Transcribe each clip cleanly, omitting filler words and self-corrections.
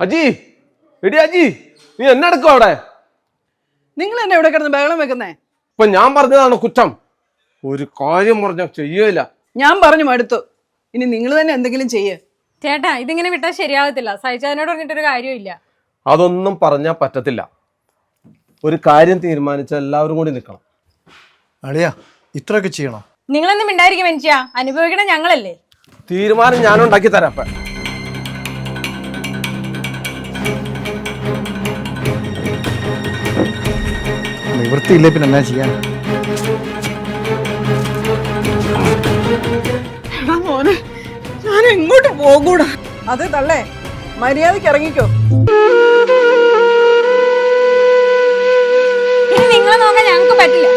അജി, എടി അജി, നീ എന്നെ എടുക്കും അവിടെ? നിങ്ങൾ എന്നെ എവിടെ കിടന്ന് ബഹളം വെക്കുന്നേ? ഇപ്പൊ ഞാൻ പറഞ്ഞതാണ് കുറ്റം. ഒരു കാര്യം പറഞ്ഞാൽ ചെയ്യില്ല. ഞാൻ പറഞ്ഞു മടുത്തു. ഇനി നിങ്ങൾ തന്നെ എന്തെങ്കിലും ചെയ്യേ. ചേട്ടാ, ഇതിങ്ങനെ വിട്ടാൽ ശരിയാവത്തില്ല. സഹിച്ചതിനോട് പറഞ്ഞിട്ടൊരു കാര്യമില്ല. അതൊന്നും പറഞ്ഞാൽ പറ്റത്തില്ല. ഒരു കാര്യം തീരുമാനിച്ചാൽ എല്ലാവരും കൂടി നിൽക്കണം. അളിയാ, ഇത്രയൊക്കെ ചെയ്യണോ? നിങ്ങളൊന്നും മിണ്ടായിരിക്കും മനുഷ്യ. അനുഭവിക്കണ ഞങ്ങളല്ലേ. തീരുമാനം ഞാൻ ഉണ്ടാക്കി തരാം. നിവൃത്തിയില്ലേ പിന്നെ എന്നാ ചെയ്യാൻ? എടാ മോനെ, ഞാൻ എങ്ങോട്ട് പോകൂടാ. അതെ തള്ളേ, മര്യാദക്ക് ഇറങ്ങിക്കോ. ഇനി നിങ്ങളെ നോക്കാൻ ഞങ്ങൾക്ക് പറ്റില്ല.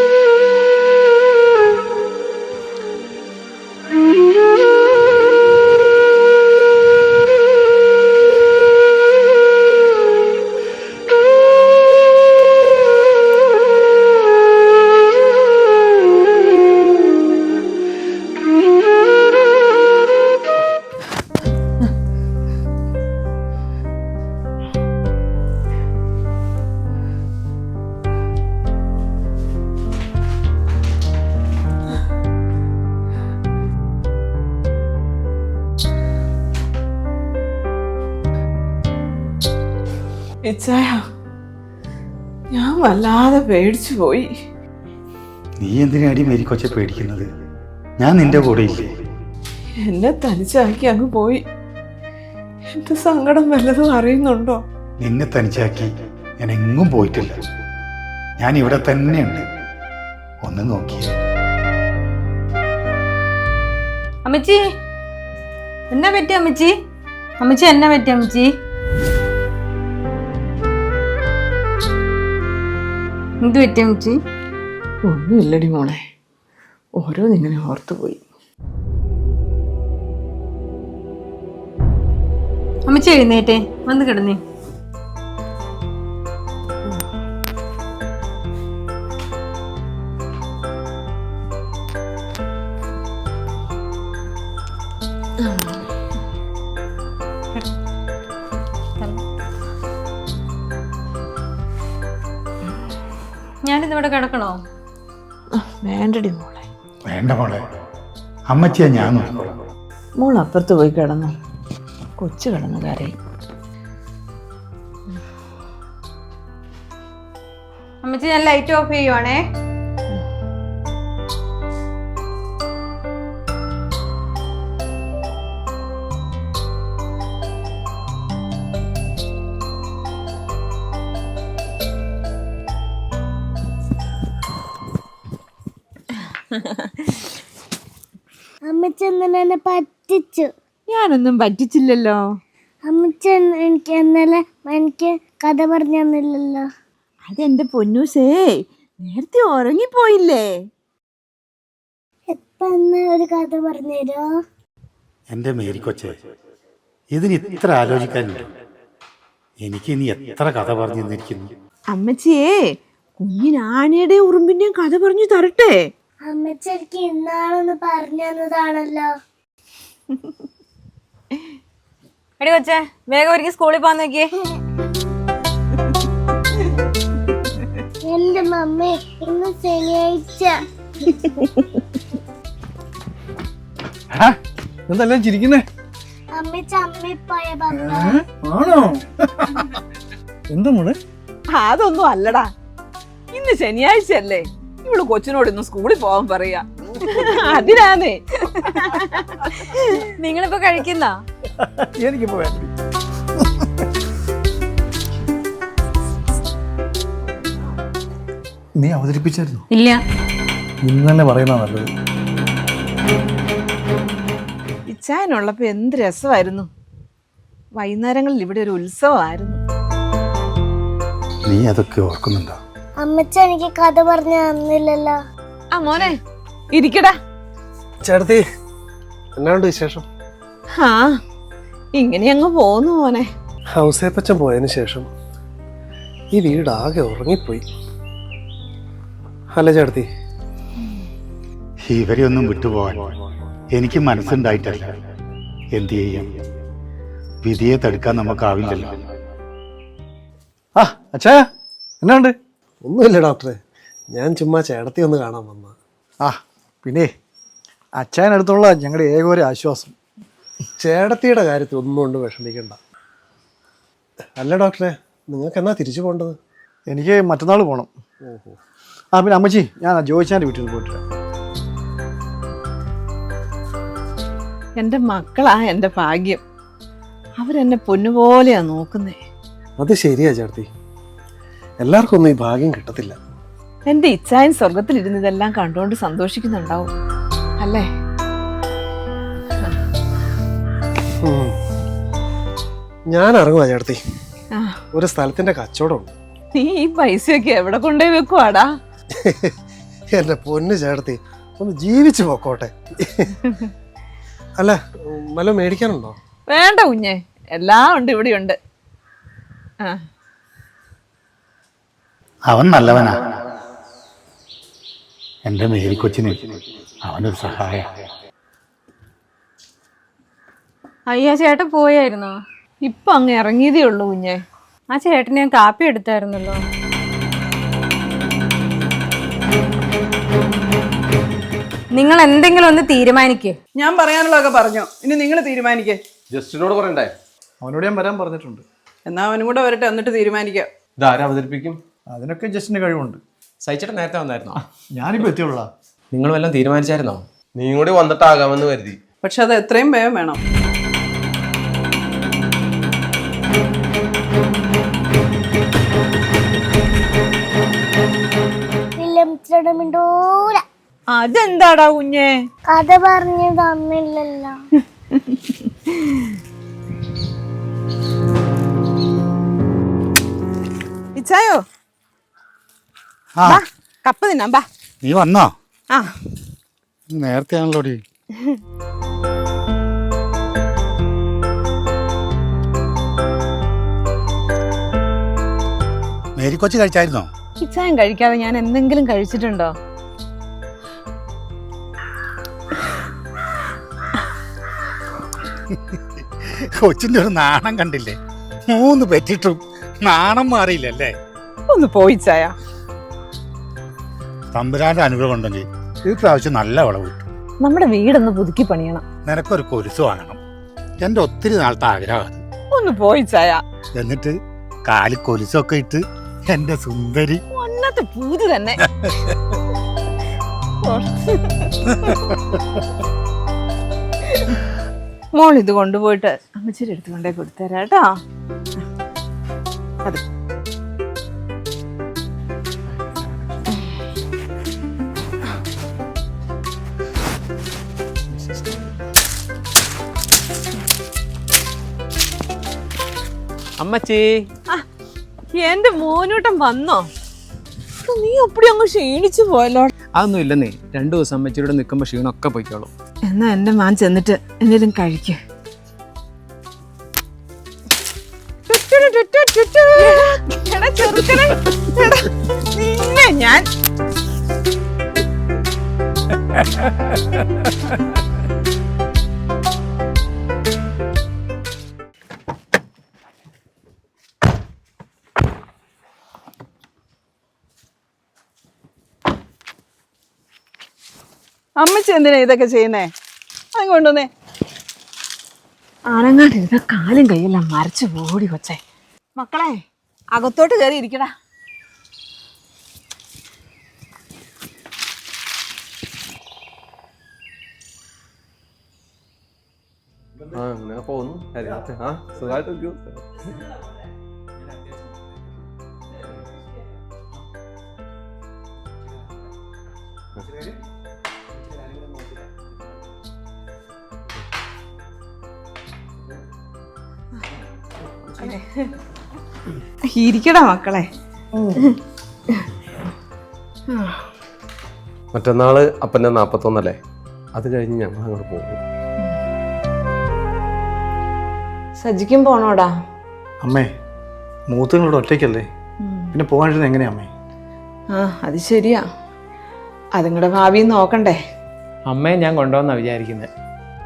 ഇച്ചായ, ഞാൻ വല്ലാതെ പേടിച്ചു പോയി. നീ എന്തിനാടി മേരിക്കൊച്ച പേടിക്കുന്നത്? ഞാൻ നിന്റെ കൂടെ ഇല്ലേ? എന്നെ തനിച്ചാക്കി അങ്ങ് പോയി. എന്ത് സങ്കടം വല്ലതും അറിയുന്നുണ്ടോ? നിന്നെ തനിച്ചാക്കി ഞാൻ എങ്ങും പോയിട്ടില്ല. ഞാൻ ഇവിടെ തന്നെയുണ്ട്. ഒന്ന് നോക്കിയേ. അമ്മച്ചി, എന്നാ പറ്റി അമ്മച്ചി? അമ്മച്ചി എന്നാ പറ്റി അമ്മച്ചി? എന്ത് പറ്റി അമ്മച്ചി? ഒന്നുമില്ലടി മോളെ, ഓരോന്നിങ്ങനെ ഓർത്തുപോയി. അമ്മച്ചി എഴുന്നേറ്റേ, വന്ന് കിടന്നേ. ഞാനിന്നിവിടെ കിടക്കണോ? വേണ്ടടി മോളെ. വേണ്ട മോളെ, അമ്മച്ചിയാ ഞാൻ നോക്കിക്കോളാം. മോൾ അപ്പുറത്ത് പോയി കിടന്നു. കൊച്ചു കിടന്നു കരയും. അമ്മച്ചി, ഞാൻ ലൈറ്റ് ഓഫ് ചെയ്യുവാണേ. അമ്മച്ചൻ എന്നെ പറ്റിച്ചു. ഞാനൊന്നും പറ്റിച്ചില്ലല്ലോ. അമ്മച്ചൻ എനിക്ക് കഥ പറഞ്ഞു തന്നില്ലല്ലോ. അതെന്റെ പൊന്നൂസേ, നേരത്തെ ഉറങ്ങിപ്പോയില്ലേ? എപ്പ ഒരു കഥ പറഞ്ഞുതരോ? എൻ്റെ മേരിക്കൊച്ചെ, ഇതിന് ഇത്ര ആലോചിക്കാനുണ്ട്. എനിക്ക് ഇനി എത്ര കഥ പറഞ്ഞു തന്നിരിക്കുന്നു. അമ്മച്ചിയെ, കുഞ്ഞിനാനയുടെ ഉറുമ്പിന്റെയും കഥ പറഞ്ഞു തരട്ടെ? അമ്മച്ചക്ക് ഇന്നാളൊന്ന് പറഞ്ഞു തന്നതാണല്ലോ. എടി കൊച്ചേ, വേഗം ഒരുക്കി സ്കൂളിൽ പോകാൻ നോക്കിയേ. എന്റെ മമ്മി, ഇന്ന് ശനിയാഴ്ച. എന്തെല്ലാം ചിരിക്കുന്നേ? അമ്മച്ച അമ്മി പോയ പപ്പ. ആണോ? എന്താ മോളെ? അതൊന്നും അല്ലടാ, ഇന്ന് ശനിയാഴ്ച അല്ലേ. ഇവള് കൊച്ചിനോട് ഇന്ന് സ്കൂളിൽ പോവാൻ പറയാ. അതിനാന്നേ. നിങ്ങളിപ്പോ കഴിക്കുന്ന? എനിക്കിപ്പോ വേണ്ട. നീ അവതരിപ്പിച്ചായിരുന്നു? ഇല്ല. ഇന്ന് തന്നെ പറയുന്ന നല്ലത്. ഇച്ചായനുള്ളപ്പോ എന്ത് രസമായിരുന്നു. വൈകുന്നേരങ്ങളിൽ ഇവിടെ ഒരു ഉത്സവമായിരുന്നു. നീ അതൊക്കെ ഓർക്കുന്നുണ്ടോ? അമ്മച്ച എനിക്ക് കഥ പറഞ്ഞു തന്നില്ലല്ലോ. ആ മോനെ, ഇരിക്കടാ. ചേട്ടത്തി, എന്നാണ്ട് വിശേഷം? ആ, ഇങ്ങനെ അങ്ങ് പോന്നു മോനെ. ഹൗസേപ്പച്ചൻ പോയതിന് ശേഷം ഈ വീടാകെ ഉറങ്ങിപ്പോയി. അല്ല ചേട്ടത്തി? ഇവരെ ഒന്നും വിട്ടുപോകാൻ എനിക്ക് മനസ്സുണ്ടായിട്ടല്ല. എന്തു ചെയ്യാം? വിധിയെ തടുക്കാൻ നമുക്കാവില്ലല്ലോ. ആ അച്ഛാ എന്നാ ഉണ്ട്? ഒന്നുമില്ല ഡോക്ടറെ, ഞാൻ ചുമ്മാ ചേട്ടത്തി ഒന്ന് കാണാൻ വന്ന. ആ പിന്നെ അച്ഛനടുത്തുള്ള ഞങ്ങളുടെ ഏക ഒരു ആശ്വാസം. ചേട്ടത്തിയുടെ കാര്യത്തിൽ ഒന്നും കൊണ്ട് വിഷമിക്കണ്ട. അല്ല ഡോക്ടറെ, നിങ്ങൾക്ക് എന്നാ തിരിച്ചു പോകേണ്ടത്? എനിക്ക് മറ്റന്നാൾ പോകണം. ഓഹോ. ആ പിന്നെ അമ്മച്ചി, ഞാൻ ജോയിച്ചാൻ്റെ വീട്ടിൽ പോയിട്ട് വരാം. എൻ്റെ മക്കളാ എൻ്റെ ഭാഗ്യം. അവരെന്നെ പൊന്നുപോലെയാ നോക്കുന്നേ. അത് ശരിയാ ചേട്ടത്തി, എല്ലാവർക്കും ഒന്നും ഈ ഭാഗ്യം കിട്ടത്തില്ല. എൻ്റെ ഇച്ഛായൻ സ്വർഗത്തിലിരുന്ന് ഇതെല്ലാം കണ്ടുകൊണ്ട് സന്തോഷിക്കുന്നുണ്ടാവും അല്ലേ? ഞാൻ ഇറങ്ങുവാ ചേട്ടത്തി, ആ, ഒരു സ്ഥലത്തിന്റെ കച്ചവടമുണ്ട്. നീ ഈ പൈസയൊക്കെ എവിടെ കൊണ്ടുപോയി വെക്കുവാടാ? എൻ്റെ പൊന്ന് ചേട്ടത്തി, ഒന്ന് ജീവിച്ചു പോക്കോട്ടെ. അല്ല, വല്ല മേടിക്കാനുണ്ടോ? വേണ്ട കുഞ്ഞെ, എല്ലാം ഉണ്ട്, ഇവിടെയുണ്ട്. ആ, അവൻ നല്ലവനാ. എൻ്റെ മേരിക്കൊച്ചിന് അവനൊരു സഹായ. അയ്യാ ചേട്ടൻ പോയായിരുന്നോ? ഇപ്പൊ അങ്ങ് ഇറങ്ങിയതേ ഉള്ളൂ കുഞ്ഞെ. ആ ചേട്ടന് ഞാൻ കാപ്പി എടുത്തായിരുന്നല്ലോ. നിങ്ങൾ എന്തെങ്കിലും ഒന്ന് തീരുമാനിക്കേ. ഞാൻ പറയാനുള്ളതൊക്കെ പറഞ്ഞു, ഇനി നിങ്ങൾ തീരുമാനിക്കേ. ജസ്റ്റിനോട് പറയണ്ടേ? അവനോട് ഞാൻ വരാൻ പറഞ്ഞിട്ടുണ്ട്. എന്നാ അവനും കൂടെ വരട്ടെ, എന്നിട്ട് തീരുമാനിക്കാം. ഇതാരെ അവതരിപ്പിക്കും? അതിനൊക്കെ ജസ്റ്റിന് കഴിവുണ്ട്. സഹിച്ചിട്ട് നേരത്തെ വന്നായിരുന്നോ? ഞാനിപ്പോൾ എത്തിയുള്ള. നിങ്ങൾ വല്ലതും തീരുമാനിച്ചായിരുന്നോ? നീ കൂടി വന്നിട്ടാകാമെന്ന് കരുതി. പക്ഷെ അത് എത്രയും വേഗം വേണം. മിണ്ടൂല. അതെന്താടാ കുഞ്ഞെ? കഥ പറഞ്ഞു തന്നില്ലല്ലോ. ഇച്ചായോ, ആ കപ്പ തിന്നാം ബാ. നീ വന്നോ? ആ, നേരത്തെ ആണല്ലോ. മേരിക്കൊച്ച് കഴിച്ചായിരുന്നോ? ഇച്ചായം കഴിക്കാതെ ഞാൻ എന്തെങ്കിലും കഴിച്ചിട്ടുണ്ടോ? കൊച്ചിന്റെ ഒരു നാണം കണ്ടില്ലേ? 3 പെറ്റിട്ടും നാണം മാറിയില്ലല്ലേ? ഒന്ന് പോയിച്ചായ. തമ്പുരാന്റെ അനുഗ്രഹം ഉണ്ടെങ്കിൽ ഈ പ്രാവശ്യം നല്ല വിളവ് കിട്ടും. നമ്മുടെ വീടൊന്ന് പുതുക്കി പണിയണം. നിനക്കൊരു കൊലുസ് വാങ്ങണം. എൻ്റെ ഒത്തിരി നാളത്തെ ആഗ്രഹം അത്. ഒന്ന് പോയിച്ചായ. എന്നിട്ട് കാലിൽ കൊലുസൊക്കെ ഇട്ട് എൻ്റെ സുന്ദരി. ഒന്നത്തെ പൂതി തന്നെ. മോൾ ഇത് കൊണ്ടുപോയിട്ട് അമ്മച്ചിയുടെ അടുത്ത് കൊണ്ടേ കൊടുത്തരാ കേട്ടോ. അതെ, അമ്മച്ചി, എന്റെ മോനൂട്ടം വന്നോ? നീ അപ്പടി അങ്ങ് ക്ഷീണിച്ചു പോയല്ലോ. അതൊന്നും ഇല്ലെന്നേ. 2 ദിവസം അമ്മച്ചിയുടെ നിൽക്കുമ്പോൾ ക്ഷീണമൊക്കെ പോയിക്കോളും. എന്നാ എന്റെ മാൻ ചെന്നിട്ട് എന്തെങ്കിലും കഴിക്ക. ഞാൻ അമ്മച്ചി എന്തിനാ ഇതൊക്കെ ചെയ്യുന്നേ? അങ്ങ് കൊണ്ടുവന്നേ. ആണങ്ങാണ്ടിരുന്ന കാലും കൈയെല്ലാം മരച്ചു ഓടി കൊച്ചേ. മക്കളെ, അകത്തോട്ട് കയറി ഇരിക്കടാ. ആ, അങ്ങനെ പോകുന്നു. ആ, സുഖമായിട്ടിരിക്കും. ഇരിക്കടാ മക്കളെ. മറ്റന്നാള് അപ്പൻ്റെ 41 അത് കഴിഞ്ഞ് ഞങ്ങൾ അങ്ങോട്ട് പോകും. സജിക്കും പോണോടാ? അമ്മേ, മൂത്തങ്ങളോട് ഒറ്റയ്ക്കല്ലേ, പിന്നെ പോകാനിരുന്നത് എങ്ങനെയാ അമ്മേ? ആ, അത് ശരിയാ. അതുങ്ങളുടെ ഭാവി നോക്കണ്ടേ. അമ്മയെ ഞാൻ കൊണ്ടുവന്നാ വിചാരിക്കുന്നത്.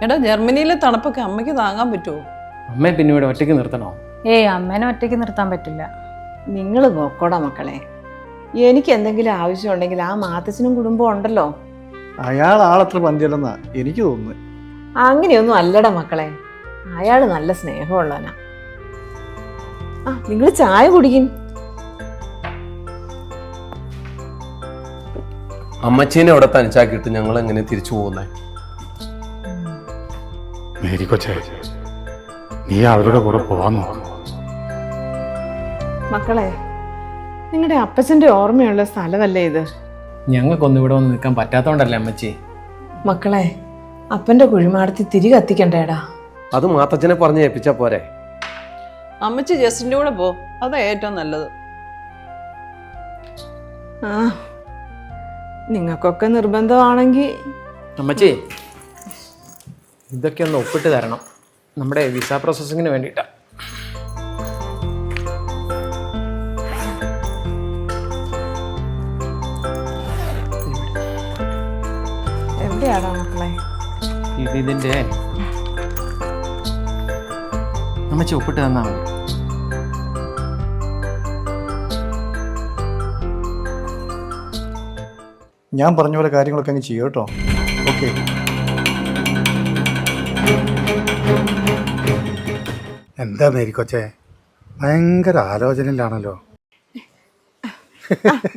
എടാ, ജർമ്മനിയിലെ തണുപ്പൊക്കെ അമ്മയ്ക്ക് താങ്ങാൻ പറ്റുമോ? അമ്മയെ പിന്നെ ഇവിടെ ഒറ്റയ്ക്ക് നിർത്തണോ? ഏയ് അമ്മേനെ ഒറ്റയ്ക്ക് നിർത്താൻ പറ്റില്ല. നിങ്ങൾ നോക്കോടാ മക്കളെ. എനിക്ക് എന്തെങ്കിലും ആവശ്യമുണ്ടെങ്കിൽ ആ മാത്തച്ഛനും കുടുംബം ഉണ്ടല്ലോ. അയാൾ ആളത്ര പന്തിയല്ലെന്നാ എനിക്ക് തോന്നുന്നത്. അങ്ങനെയൊന്നും അല്ലടാ മക്കളെ, അയാൾ നല്ല സ്നേഹമുള്ളവനാ. ആ നിങ്ങൾ ചായ കുടിക്കും. അമ്മച്ചീനെ അവിടെ തനിച്ചാക്കിയിട്ട് ഞങ്ങൾ എങ്ങനെ തിരിച്ചു പോകുന്നേ? മേരി കൊച്ചേ, നീ അവരുടെ കൂടെ പോവാൻ നോക്കും. മക്കളെ, നിങ്ങളുടെ അപ്പച്ചന്റെ ഓർമ്മയുള്ള സ്ഥലമല്ലേ ഇത്? ഞങ്ങൾക്കൊന്നും ഇവിടെ വന്ന് നിൽക്കാൻ പറ്റാത്തോണ്ടല്ലേ അമ്മച്ചി. മക്കളെ, അപ്പന്റെ കുഴിമാടത്തിൽ തിരി കത്തിക്കണ്ടേടാ. അത് മാത്തച്ഛനെ പറഞ്ഞ് ഏൽപ്പിച്ചാ പോരെ? അമ്മച്ചി ജസ്റ്റിന്റെ കൂടെ പോ, അതാ ഏറ്റവും നല്ലത്. ആ നിങ്ങൾക്കൊക്കെ നിർബന്ധമാണെങ്കിൽ അമ്മച്ചി, ഇതൊക്കെ ഒന്ന് ഒപ്പിട്ട് തരണം, നമ്മുടെ വിസ പ്രോസസ്സിങ്ങിന് വേണ്ടിയിട്ടാ. എവിടെയാടാ മക്കളെ? ഇതിന്റെ അമ്മച്ചി ഒപ്പിട്ട് തന്നാ മതി. ഞാൻ പറഞ്ഞ പോലെ കാര്യങ്ങളൊക്കെ അങ്ങ് ചെയ്യും കേട്ടോ. ഓക്കെ. എന്താ മേരി കൊച്ചേ, ഭയങ്കര ആലോചനയിലാണല്ലോ.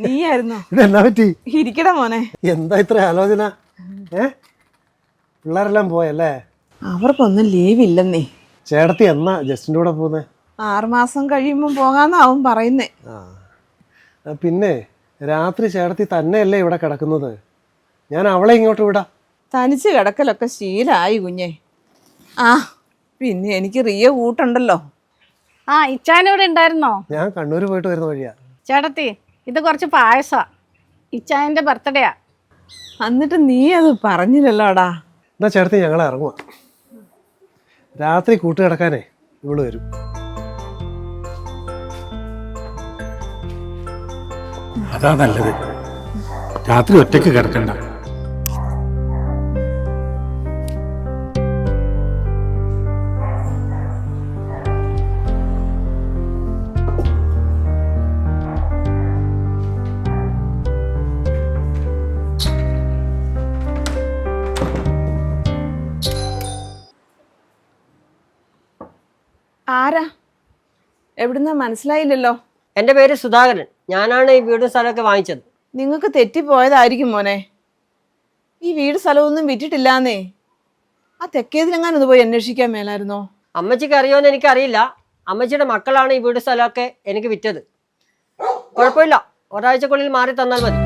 നീയായിരുന്നോ? ഇതെന്നാ പറ്റി? ഇരിക്കടാ മോനെ. എന്താ ഇത്ര ആലോചന? പിള്ളേരെല്ലാം പോയല്ലേ? അവർക്കൊന്നും ലീവ് ഇല്ലെന്നേ. ചേട്ടത്തി എന്നാ ജസ്റ്റിൻ്റെ കൂടെ പോകുന്നേ? 6 മാസം കഴിയുമ്പോൾ പോകാന്നാവും പറയുന്നേ. ആ പിന്നെ രാത്രി ചേട്ടത്തി തന്നെയല്ലേ ഇവിടെ കിടക്കുന്നത്? ഞാൻ അവളെ ഇങ്ങോട്ട് വിടാം. തനിച്ച് കിടക്കലൊക്കെ ശീലമായി കുഞ്ഞെ. ആ പിന്നെ എനിക്ക് റിയ കൂട്ടുണ്ടല്ലോ. ആ ഇച്ചാനൂടെ ഉണ്ടായിരുന്നോ? ഞാൻ കണ്ണൂർ പോയിട്ട് വരുന്ന വഴിയാ. ചേട്ടത്തി, ഇത് കുറച്ച് പായസാ, ഇച്ചായൻ്റെ ബർത്ത്ഡേയാ. എന്നിട്ട് നീ അത് പറഞ്ഞില്ലല്ലോടാ. എന്നാ ചേട്ടത്തി ഞങ്ങൾ ഇറങ്ങുക. രാത്രി കൂട്ട് കിടക്കാനേ ഇവള് വരും. അതാ നല്ലത്, രാത്രി ഒറ്റയ്ക്ക് കിടക്കണ്ട. ആരാ? എവിടുന്നാ മനസ്സിലായില്ലല്ലോ. എൻ്റെ പേര് സുധാകരൻ. ഞാനാണ് ഈ വീടും സ്ഥലമൊക്കെ വാങ്ങിച്ചത്. നിങ്ങൾക്ക് തെറ്റിപ്പോയതായിരിക്കും മോനെ. ഈ വീട് സ്ഥലമൊന്നും വിറ്റിട്ടില്ലാന്നേ. ആ തെക്കേതിലെങ്ങാനും ഒന്ന് പോയി അന്വേഷിക്കാൻ മേലായിരുന്നോ? അമ്മച്ചിക്ക് അറിയുമെന്ന് എനിക്കറിയില്ല. അമ്മച്ചിയുടെ മക്കളാണ് ഈ വീട് സ്ഥലമൊക്കെ എനിക്ക് വിറ്റത്. കുഴപ്പമില്ല, ഒരാഴ്ചക്കുള്ളിൽ മാറി തന്നാൽ മതി.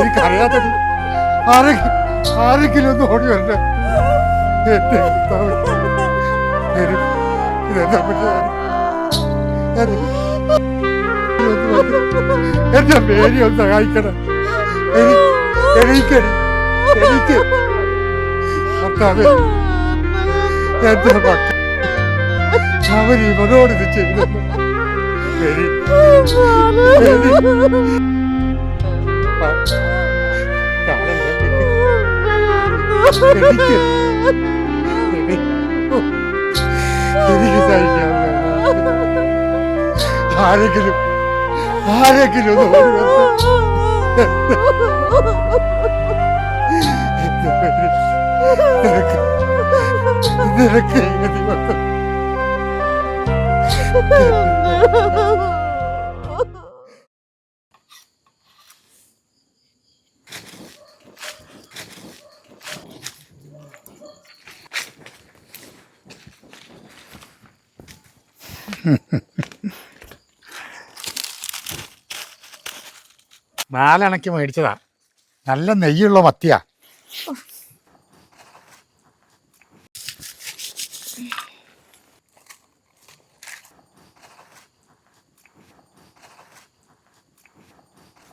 എനിക്കറിയാത്തത് ആരെങ്കിലും ഒന്ന് ഓടി വരണ്ട. എന്റെ പേര് ഒന്ന് സഹായിക്കണം. എനിക്ക് എന്റെ മക്കൾ അവർ ഇവനോട് ഇത് ചെയ്തു. എനിക്ക് സഹിക്കാൻ ആരെങ്കിലും നിനക്ക് നാലണക്ക് മേടിച്ചതാ. നല്ല നെയ്യുള്ള മത്തിയാ.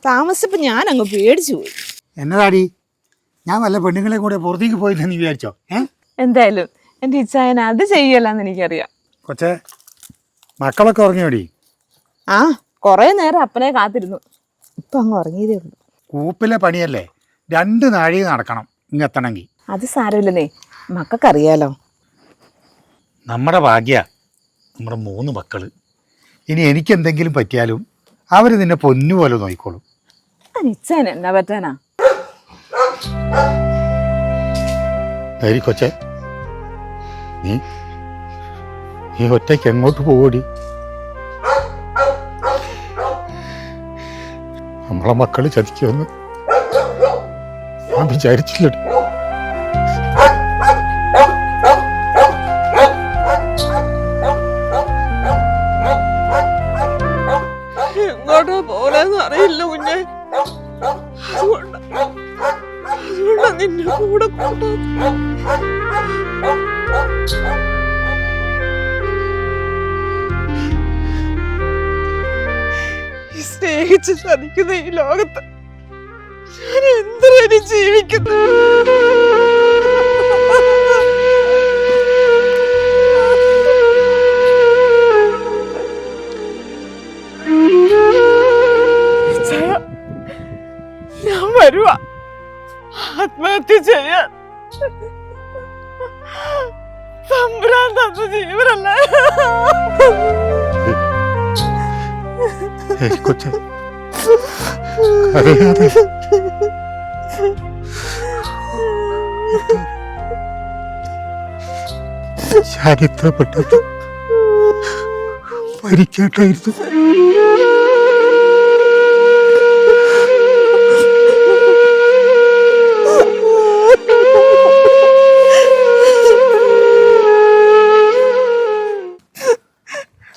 താമസിച്ചപ്പോ ഞാൻ അങ്ങ് പേടിച്ചു പോയി. എന്നതാടി, ഞാൻ വല്ല പെണ്ണുങ്ങളെ കൂടെ പുറത്തേക്ക് പോയില്ലെന്ന് വിചാരിച്ചോ? എന്തായാലും എന്റെ ഇച്ചായൻ അത് ചെയ്യല്ലെന്ന് എനിക്കറിയാം. കൊച്ചേ, മക്കളൊക്കെ ഉറങ്ങിയോടി? ആ, കൊറേ നേരം അപ്പനെ കാത്തിരുന്നു. ഇപ്പൊ അങ്ങ് ഉറങ്ങിയതേ ഉള്ളൂ. കൂപ്പിലെ പണിയല്ലേ, 2 നാഴിക നടക്കണം ഇങ്ങെത്തണമെങ്കിൽ. അത് സാരമില്ലെന്നേ, മക്കൾക്കറിയാലോ. നമ്മുടെ ഭാഗ്യ നമ്മുടെ 3 മക്കള്. ഇനി എനിക്കെന്തെങ്കിലും പറ്റിയാലും അവർ നിന്നെ പൊന്നുപോലെ നോക്കിക്കോളും. ഇച്ചായൻ എന്നാ പറ്റാനാ? മേരി കൊച്ചേ, നീ ഒറ്റയ്ക്ക് എങ്ങോട്ട് പോകൂടി? നമ്മളെ മക്കള് ചതിക്കുമെന്ന് ഞാൻ വിചാരിച്ചില്ലടി. എങ്ങോട്ടാ പോലെന്ന് അറിയില്ല കുഞ്ഞെ. അതുകൊണ്ടാ നിന്റെ കൂടെ കൂട്ടാ. സ്നേഹിച്ച് ചതിക്കുന്ന ഈ ലോകത്ത് ഞാൻ എന്തിനു ജീവിക്കുന്നു? ഞാൻ വരുവാ ആത്മഹത്യ ചെയ്യാൻ. തമ്പുരാൻ തന്ന ജീവനല്ലേ. കൊച്ചേ, അറിയാതെ ചരിത്രപ്പെട്ടത് മരിക്കേട്ടായിരുന്നു.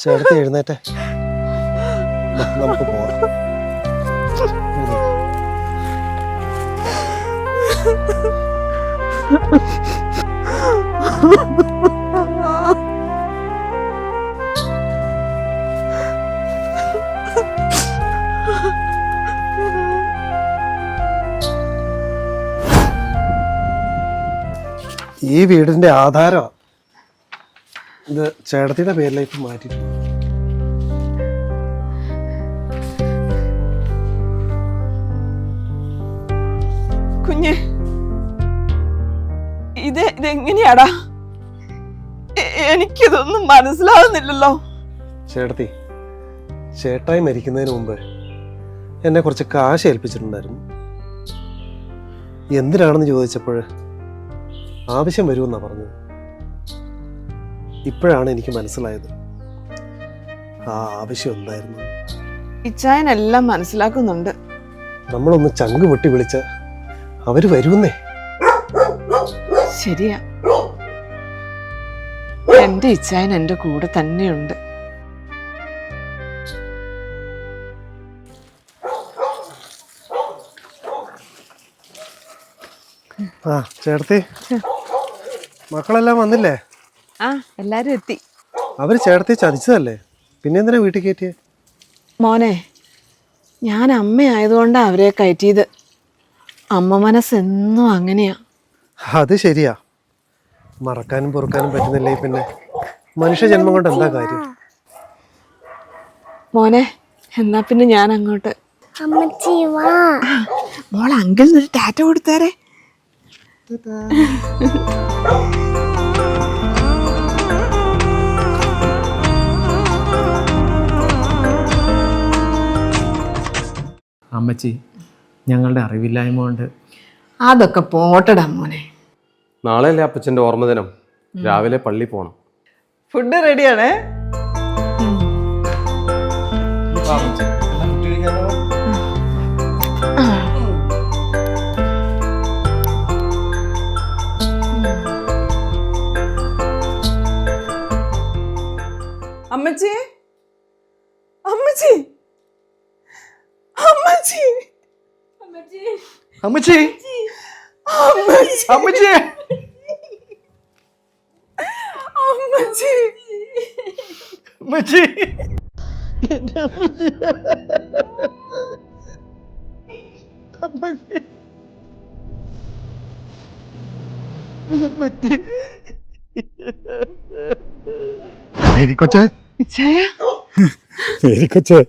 ചേർത്ത് എഴുന്നേറ്റെ, നമുക്ക് പോവാം. ഈ വീടിന്റെ ആധാരമാണ് ഇത്. ചേട്ടത്തിയുടെ പേരിലേക്ക് മാറ്റിയിട്ടുണ്ട്. കുഞ്ഞെ, ഇതെങ്ങനെയാടാ? എനിക്കിതൊന്നും മനസ്സിലാവുന്നില്ലല്ലോ. ചേട്ടത്തി, ചേട്ടായി മരിക്കുന്നതിന് മുമ്പ് എന്നെ കുറച്ച് കാശ് ഏൽപ്പിച്ചിട്ടുണ്ടായിരുന്നു. എന്തിനാണെന്ന് ചോദിച്ചപ്പോൾ ആവശ്യം വരുമെന്നാണ് പറഞ്ഞത്. ഇപ്പോഴാണ് എനിക്ക് മനസ്സിലായത് ആ ആവശ്യം എന്തായിരുന്നു. ഇച്ചായനെല്ലാം മനസ്സിലാക്കുന്നുണ്ട്. നമ്മളൊന്ന് ചങ്ക് പൊട്ടി വിളിച്ച അവര് വരുന്നേ. ശരിയാ, എന്റെ ഇച്ചായൻ എന്റെ കൂടെ തന്നെയുണ്ട്. ആ ചേട്ടത്തി, മക്കളെല്ലാം വന്നില്ലേ? ആ, എല്ലാരും എത്തി. അവര് ചേട്ടത്തി ചതിച്ചതല്ലേ, പിന്നെ എന്തിനാ വീട്ടിൽ കയറ്റിയേ? മോനെ, ഞാൻ അമ്മയായതുകൊണ്ടാണ് അവരെ കയറ്റിയത്. അമ്മ മനസ്സെന്നും അങ്ങനെയാ. അത് ശരിയാ, മറക്കാനും പൊറുക്കാനും പറ്റുന്നില്ലേ പിന്നെ മനുഷ്യ ജന്മം കൊണ്ട് എന്താ കാര്യം? മോനെ, എന്നാ പിന്നെ ഞാൻ അങ്ങോട്ട്. അമ്മച്ചി വാ. മോളെ അങ്കിളിന് ഒരു ടാറ്റ കൊടുത്തേരെ. അമ്മച്ചി, ഞങ്ങളുടെ അറിവില്ലായ്മ കൊണ്ട്. അതൊക്കെ പോട്ടടാ മോനെ. നാളെയല്ലേ അപ്പച്ചൻ്റെ ഓർമ്മദിനം, രാവിലെ പള്ളി പോകണം. ഫുഡ് റെഡിയാണേ. അമ്മച്ചി, അമ്മച്ചി, അമ്മച്ചി, അമ്മച്ചി, അമ്മച്ചി, അമ്മച്ചി, അമ്മച്ചി. മേരിക്കൊച്ചേ ഇച്ചയ മേരിക്കൊച്ചേ